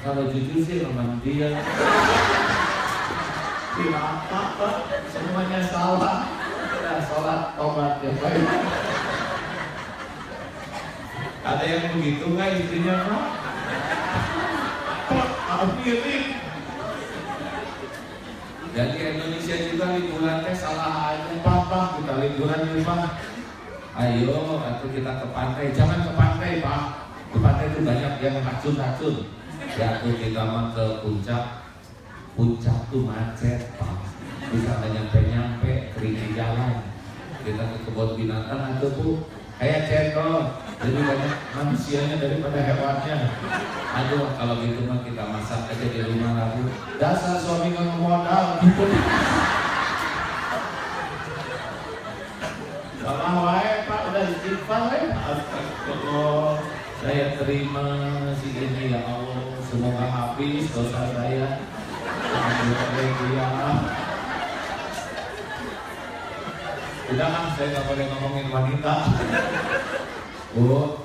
Kalau jujur sih memang dia. Tidak apa-apa, semuanya salah. Kita sholat tobat ya baik. Ada yang begitu nggak istrinya Pak? Mirip. Dan di Indonesia juga liburan teh salah aja Pak, kita liburan nih Pak. Ayo, atau kita ke pantai. Jangan ke pantai Pak. Di pantai itu banyak yang racun-racun. Ya tuh kita mah ke puncak. Puncak tuh macet Pak. Bisa nggak nyampe-nyampe, kering di jalan. Kita ke kebun binatang atau Bu, kayak cendol. Jadi banyak manusianya daripada hewannya. Aduh, kalau gitu mah kita masak aja di rumah lah Bu. Dasar suami nggak modal. Salah wae Pak, udah istighfar wae. Astagfirullah. Saya terima si ini ya Allah. Semoga habis dosa saya. Alhamdulillah. Udah kan saya nggak boleh ngomongin wanita. Bu,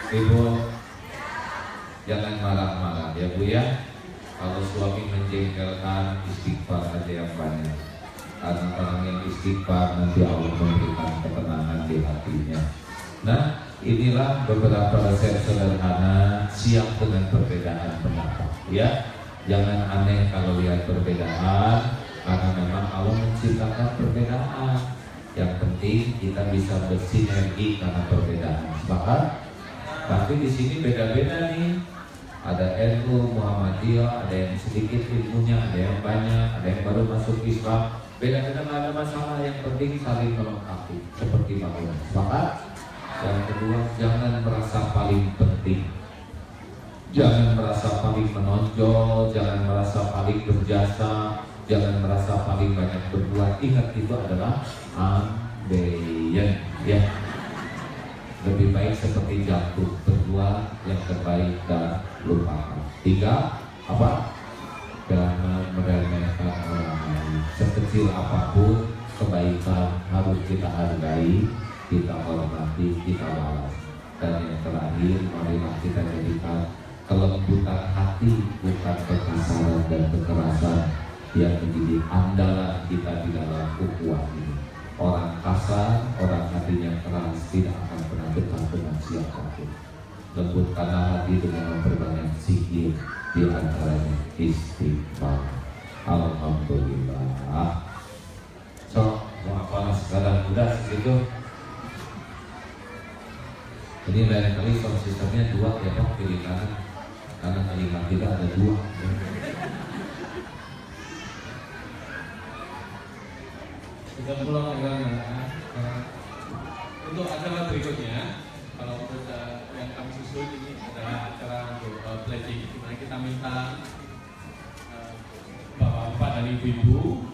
Ibu, jangan marah-marah ya Bu ya. Kalau suami menjengkelkan, istighfar aja yang banyak. Karena orang yang istighfar nanti Allah memberikan ketenangan di hatinya. Nah, inilah beberapa resep sederhana siap dengan perbedaan pendapat. Ya, jangan aneh kalau lihat perbedaan, karena memang Allah menciptakan perbedaan. Yang penting kita bisa bersinergi karena perbedaan. Sepakat? Tapi di sini beda-beda nih. Ada NU, Muhammadiyah, ada yang sedikit ilmunya, ada yang banyak, ada yang baru masuk Islam. Beda-beda nggak ada masalah. Yang penting saling melengkapi seperti bangunan. Sepakat? Yang kedua, jangan merasa paling penting. Jangan merasa paling menonjol, jangan merasa paling berjasa, jangan merasa paling banyak berbuat. Ingat itu adalah ambeien ya. Lebih baik seperti jantung, berbuat yang terbaik dan lupakan. 3, apa? Jangan meremehkan orang lain. Sekecil apapun kebaikan harus kita hargai, kita hormati, kita balas. Dan yang terakhir, marilah kita jadikan kelembutan hati, bukan kekasaran dan kekerasan yang menjadi andalan kita di dalam ukhuwah ini. Orang kasar, orang hatinya keras tidak akan pernah dekat dengan siapapun. Lembutkanlah hati dengan memperbanyak zikir, di antaranya istighfar. Alhamdulillah. So, mau apa sekarang udah segitu. Ini lain kali sound sistemnya 2 ya Pak, kiri kanan. Karena kalimat kita ada 2. Kita pulang dengan untuk acara berikutnya. Kalau untuk yang kami susun ini adalah acara untuk pledging, dimana kita minta bapak-bapak dan ibu-ibu